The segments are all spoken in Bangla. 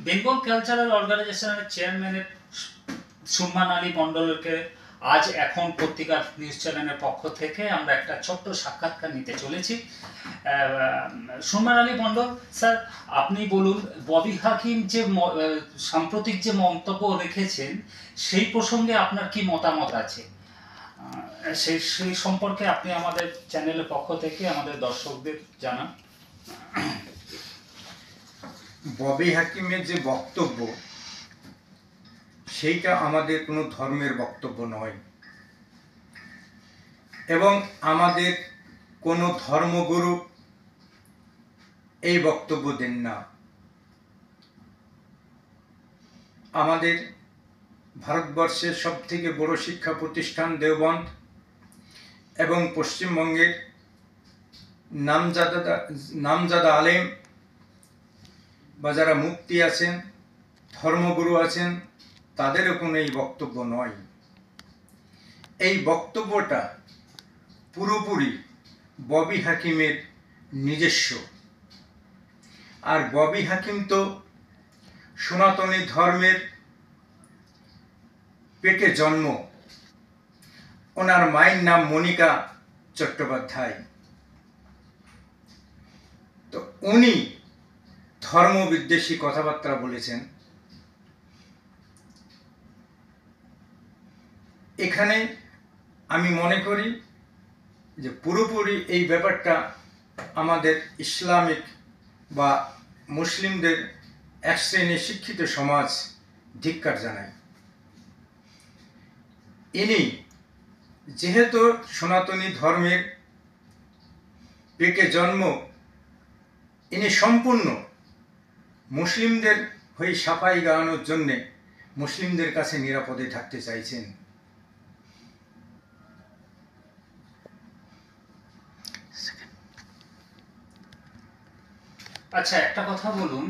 বেঙ্গল কালচারাল অর্গানাইজেশনের চেয়ারম্যানের সুম্মান আলী মণ্ডলকে আজ এখন পত্রিকার নিউজ চ্যানেলের পক্ষ থেকে আমরা একটা ছোট্ট সাক্ষাৎকার নিতে চলেছি। সুম্মান আলী মণ্ডল স্যার, আপনি বলুন, ববি হাকিম যে সাম্প্রতিক যে মন্তব্য রেখেছেন সেই প্রসঙ্গে আপনার কি মতামত আছে, সেই সম্পর্কে আপনি আমাদের চ্যানেলের পক্ষ থেকে আমাদের দর্শকদের জানান। ববি হাকিমের যে বক্তব্য সেইটা আমাদের কোনো ধর্মের বক্তব্য নয় এবং আমাদের কোনো ধর্মগুরু এই বক্তব্য দেন না। আমাদের ভারতবর্ষের সবথেকে বড় শিক্ষা প্রতিষ্ঠান দেওবন্দ এবং পশ্চিমবঙ্গের নামজাদা আলেম বা যারা মুফতি আছেন, ধর্মগুরু আছেন, তাদেরও কোনো এই বক্তব্য নয়। এই বক্তব্যটা পুরোপুরি ববি হাকিমের নিজস্ব। আর ববি হাকিম তো সনাতনী ধর্মের পেটে জন্ম। ওনার মায়ের নাম মনিকা চট্টোপাধ্যায়। তো উনি ধর্মবিদ্বেষী কথাবার্তা বলেছেন। এখানে আমি মনে করি যে পুরোপুরি এই ব্যাপারটা আমাদের ইসলামিক বা মুসলিমদের এক শ্রেণীর শিক্ষিত সমাজ ধিক্কার জানায়। ইনি যেহেতু সনাতনী ধর্মের পেটে জন্ম, ইনি সম্পূর্ণ মুসলিমদের হয়ে সাফাই গাওয়ানোর জন্যে মুসলিমদের কাছে নিরাপদে থাকতে চাইছেন। আচ্ছা, একটা কথা বলুন,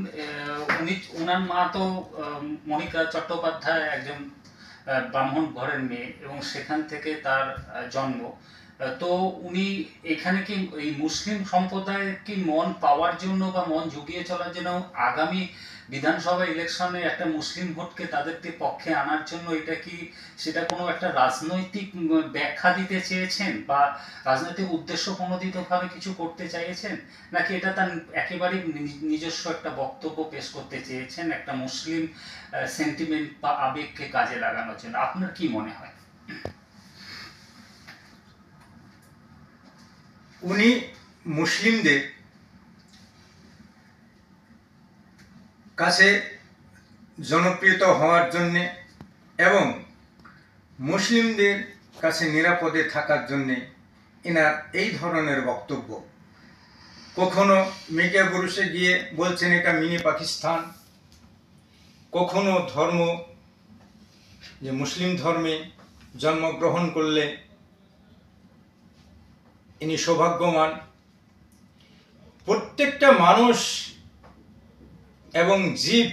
ওনার মা তো মনিকা চট্টোপাধ্যায় একজন ব্রাহ্মণ ঘরের মেয়ে এবং সেখান থেকে তার জন্ম। তো উনি এখানে কি এই মুসলিম সম্প্রদায়ের কি মন পাওয়ার জন্য বা মন জুগিয়ে চলার জন্য আগামী বিধানসভা ইলেকশনে একটা মুসলিম ভোটকে তাদেরকে পক্ষে আনার জন্য এটা কি সেটা কোনো একটা রাজনৈতিক ব্যাখ্যা দিতে চেয়েছেন বা রাজনৈতিক উদ্দেশ্য প্রণোদিতভাবে কিছু করতে চাইছেন, নাকি এটা তার একেবারেই নিজস্ব একটা বক্তব্য পেশ করতে চেয়েছেন একটা মুসলিম সেন্টিমেন্ট বা আবেগকে কাজে লাগানোর জন্য? আপনার কি মনে হয়? উনি মুসলিমদের কাছে জনপ্রিয়তা হওয়ার জন্যে এবং মুসলিমদের কাছে নিরাপদে থাকার জন্যে এনার এই ধরনের বক্তব্য। কখনো মিডিয়া পুরুষে গিয়ে বলছেন এটা মিনি পাকিস্তান, কখনো ধর্ম যে মুসলিম ধর্মে জন্মগ্রহণ করলে ইনি সৌভাগ্যবান। প্রত্যেকটা মানুষ এবং জীব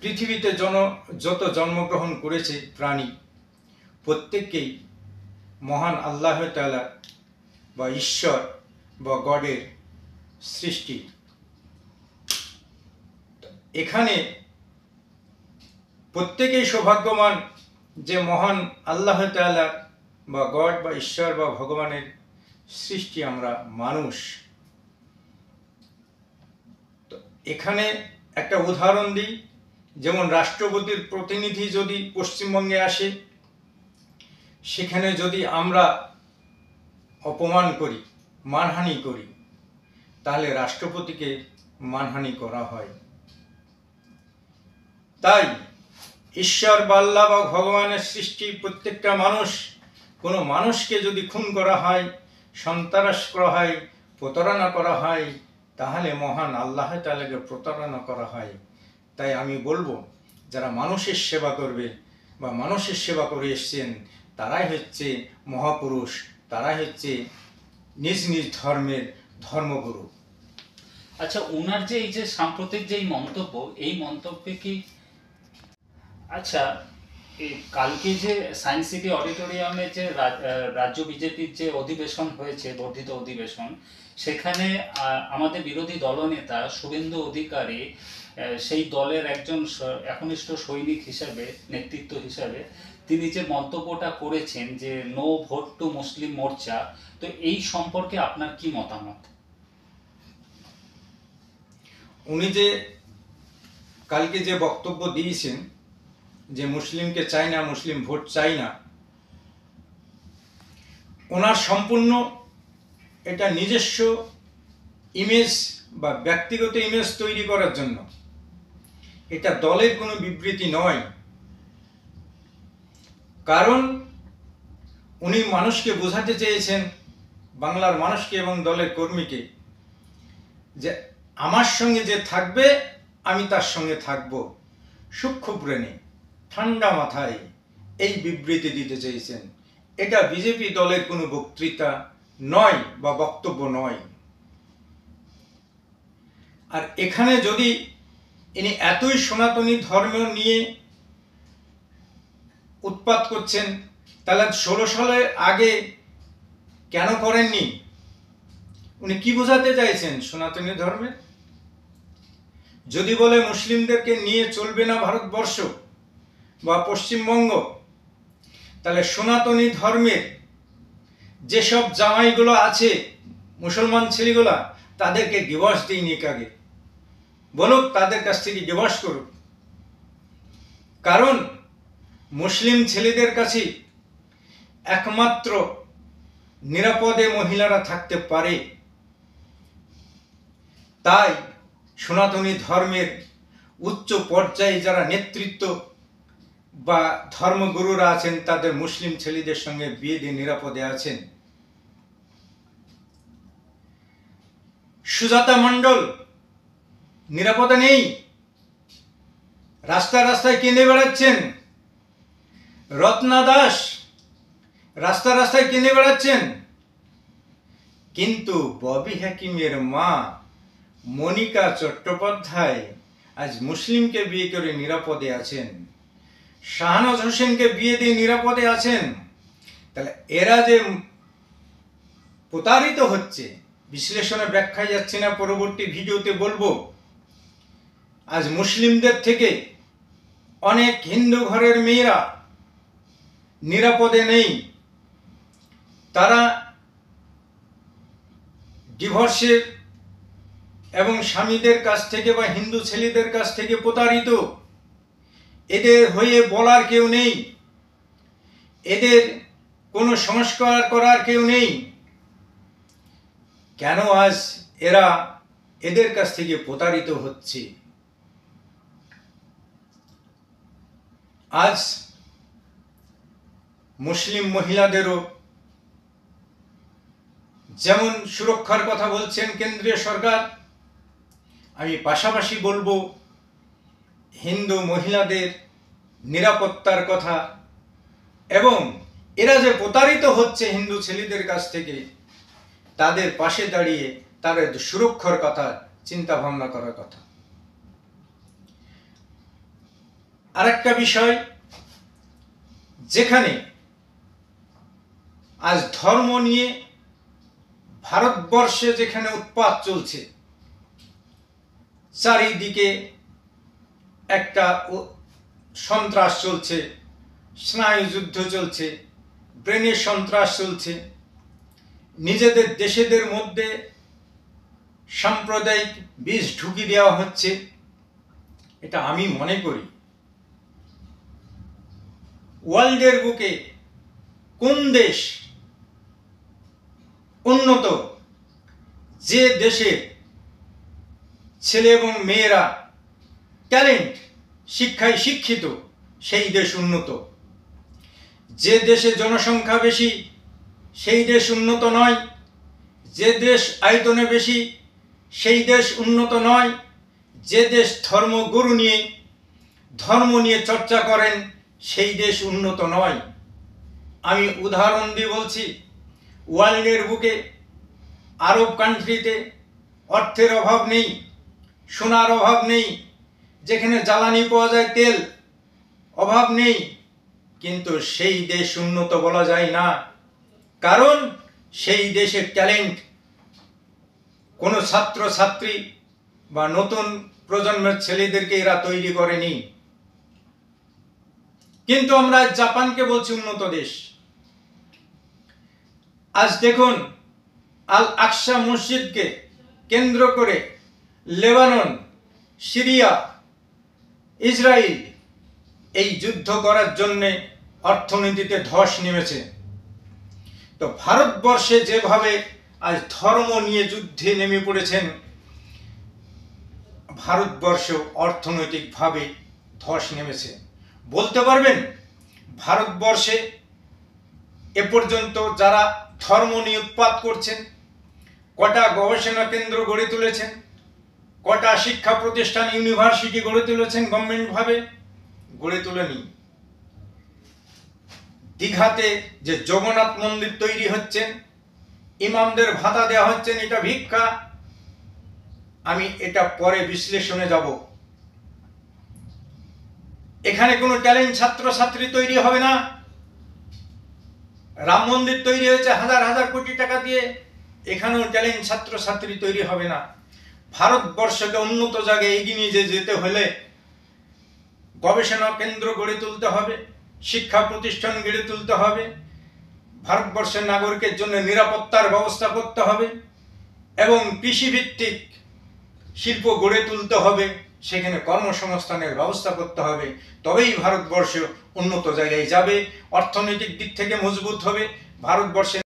পৃথিবীতে যত জন্মগ্রহণ করেছে প্রাণী, প্রত্যেককেই মহান আল্লাহ তাআলা বা ঈশ্বর বা গডের সৃষ্টি। এখানে প্রত্যেকেই সৌভাগ্যবান যে মহান আল্লাহ তাআলা বা গড বা ঈশ্বর বা ভগবানের সৃষ্টি আমরা মানুষ। তো এখানে একটা উদাহরণ দিই, যেমন রাষ্ট্রপতির প্রতিনিধি যদি পশ্চিমবঙ্গে আসে, সেখানে যদি আমরা অপমান করি, মানহানি করি, তাহলে রাষ্ট্রপতিকে মানহানি করা হয়। তাই ঈশ্বর বা আল্লাহ বা ভগবানের সৃষ্টি প্রত্যেকটা মানুষ, কোনো মানুষকে যদি খুন করা হয়, সন্ত্রাস করা হয়, প্রতারণা করা হয়, তাহলে মহান আল্লাহ তাআলাকে প্রতারণা করা হয়। তাই আমি বলবো, যারা মানুষের সেবা করবে বা মানুষের সেবা করে এসছেন, তারাই হচ্ছে মহাপুরুষ, তারাই হচ্ছে নিজ নিজ ধর্মের ধর্মগুরু। আচ্ছা, ওনার যে এই যে সাম্প্রতিক যে মন্তব্য, এই মন্তব্যে কি আচ্ছা এই কালকে যে সায়েন্স সিটি অডিটোরিয়ামে যে রাজ্য বিজেপির যে অধিবেশন হয়েছে, বর্ধিত অধিবেশন, সেখানে আমাদের বিরোধী দলনেতা শুভেন্দু অধিকারী সেই দলের একজন একনিষ্ঠ সৈনিক হিসাবে, নেতৃত্ব হিসাবে তিনি যে মন্তব্যটা করেছেন যে নো ভোট টু মুসলিম মোর্চা, তো এই সম্পর্কে আপনার কি মতামত? উনি যে কালকে যে বক্তব্য দিয়েছেন যে মুসলিমকে চাই না, মুসলিম ভোট চাই না, ওনার সম্পূর্ণ এটা নিজস্ব ইমেজ বা ব্যক্তিগত ইমেজ তৈরি করার জন্য, এটা দলের কোনো বিবৃতি নয়। কারণ উনি মানুষকে বোঝাতে চেয়েছেন, বাংলার মানুষকে এবং দলের কর্মীকে, যে আমার সঙ্গে যে থাকবে আমি তার সঙ্গে থাকব, সূক্ষ্ম ব্রেনে ঠান্ডা মাথায় এই বিবৃতি দিতে চেয়েছেন। এটা বিজেপি দলের কোনো বক্তৃতা নয় বা বক্তব্য নয়। আর এখানে যদি ইনি এতই সনাতনী ধর্ম নিয়ে উৎপাত করছেন, তাহলে 16 সালের আগে কেন করেননি? উনি কি বোঝাতে চাইছেন সনাতনী ধর্মে? যদি বলে মুসলিমদেরকে নিয়ে চলবে না ভারতবর্ষ বা পশ্চিমবঙ্গ, তাহলে সনাতনী ধর্মের যেসব জামাইগুলো আছে, মুসলমান ছেলেগুলা, তাদেরকে ডিভোর্স দিইনি আগে, বলুক তাদের কাছ থেকে ডিভোর্স করুক। কারণ মুসলিম ছেলেদের কাছে একমাত্র নিরাপদে মহিলারা থাকতে পারে। তাই সনাতনী ধর্মের উচ্চ পর্যায়ে যারা নেতৃত্ব বা ধর্মগুরুরা আছেন, তাদের মুসলিম ছেলেদের সঙ্গে বিয়ে দিয়ে নিরাপদে আছেন। সুজাতা মণ্ডল নিরাপদে নেই, রাস্তায় রাস্তায় কেঁদে বেড়াচ্ছেন। রত্না দাস রাস্তায় রাস্তায় কেঁদে বেড়াচ্ছেন। কিন্তু ববি হাকিমের মা মনিকা চট্টোপাধ্যায় আজ মুসলিমকে বিয়ে করে নিরাপদে আছেন, শাহনওয়াজ হোসেনকে বিয়ে দিয়ে নিরাপদে আছেন। তাহলে এরা যে প্রতারিত হচ্ছে, বিশ্লেষণে ব্যাখ্যায় যাচ্ছে না, পরবর্তী ভিডিওতে বলবো। আজ মুসলিমদের থেকে অনেক হিন্দু ঘরের মেয়েরা নিরাপদে নেই। তারা ডিভোর্সের এবং স্বামীদের কাছ থেকে বা হিন্দু ছেলেদের কাছ থেকে প্রতারিত। এদের হয়ে বলার কেউ নেই, এদের কোনো সংস্কার করার কেউ নেই। কেন আজ এরা এদের কাছ থেকে প্রতারিত হচ্ছে? আজ মুসলিম মহিলাদেরও যেমন সুরক্ষার কথা বলছেন কেন্দ্রীয় সরকার, আমি পাশাপাশি বলবো হিন্দু মহিলাদের নিরাপত্তার কথা, এবং এরা যে প্রতারিত হচ্ছে হিন্দু ছেলেদের কাছ থেকে, তাদের পাশে দাঁড়িয়ে তাদের সুরক্ষার কথা চিন্তা ভাবনা করার কথা। আরেকটা বিষয়, যেখানে আজ ধর্ম নিয়ে ভারতবর্ষে যেখানে উৎপাত চলছে, চারিদিকে একটা সন্ত্রাস চলছে, স্নায়ুযুদ্ধ চলছে, ব্রেনের সন্ত্রাস চলছে, নিজেদের দেশেদের মধ্যে সাম্প্রদায়িক বীজ ঢুকি দেওয়া হচ্ছে। এটা আমি মনে করি ওয়ার্ল্ডের বুকে কোন দেশ উন্নত, যে দেশে ছেলে এবং মেয়েরা ট্যালেন্ট, শিক্ষায় শিক্ষিত, সেই দেশ উন্নত। যে দেশে জনসংখ্যা বেশি সেই দেশ উন্নত নয়। যে দেশ আয়তনে বেশি সেই দেশ উন্নত নয়। যে দেশ ধর্মগুরু নিয়ে ধর্ম নিয়ে চর্চা করেন সেই দেশ উন্নত নয়। আমি উদাহরণ দিয়ে বলছি, ওয়ার্ল্ডের বুকে আরব কান্ট্রিতে অর্থের অভাব নেই, সোনার অভাব নেই, যেখানে জ্বালানি পাওয়া যায় তেল অভাব নেই, কিন্তু সেই দেশ উন্নত বলা যায় না, কারণ সেই দেশের ট্যালেন্ট কোনো ছাত্র ছাত্রী বা নতুন প্রজন্মের ছেলেদেরকে এরা তৈরি করেনি। কিন্তু আমরা জাপানকে বলছি উন্নত দেশ। আজ দেখুন, আল আকসা মসজিদকে কেন্দ্র করে লেবানন, সিরিয়া, ইসরায়েল এই যুদ্ধ করার জন্য অর্থনীতিতে ধস নেমেছে। তো ভারতবর্ষে যেভাবে আজ ধর্ম নিয়ে যুদ্ধে নেমে পড়েছেন, ভারতবর্ষ অর্থনৈতিকভাবে ধস নেমেছে। বলতে পারবেন ভারতবর্ষে এ পর্যন্ত যারা ধর্ম নিয়ে উৎপাত করছেন, কটা গবেষণা কেন্দ্র গড়ে তুলেছেন, কটা শিক্ষা প্রতিষ্ঠান ইউনিভার্সিটি গড়ে তুলেছেন গভর্নমেন্টভাবে? গড়ে তোলেনি। দীঘাতে যে জগন্নাথ মন্দির তৈরি হচ্ছে, ইমামদের ভাতা দেওয়া হচ্ছে, এটা ভিক্ষা। আমি এটা পরে বিশ্লেষণে যাব। এখানে কোনো ট্যালেন্ট ছাত্র ছাত্রী তৈরি হবে না। রাম মন্দির তৈরি হয়েছে হাজার হাজার কোটি টাকা দিয়ে, এখানেও ট্যালেন্ট ছাত্র ছাত্রী তৈরি হবে না। ভারতবর্ষকে উন্নত জায়গায় এগিয়ে নিয়ে যেতে হলে গবেষণা কেন্দ্র গড়ে তুলতে হবে, শিক্ষা প্রতিষ্ঠান গড়ে তুলতে হবে, ভারতবর্ষের নাগরিকের জন্য নিরাপত্তার ব্যবস্থা করতে হবে এবং কৃষিভিত্তিক শিল্প গড়ে তুলতে হবে, সেখানে কর্মসংস্থানের ব্যবস্থা করতে হবে। তবেই ভারতবর্ষ উন্নত জায়গায় যাবে, অর্থনৈতিক দিক থেকে মজবুত হবে। ভারতবর্ষের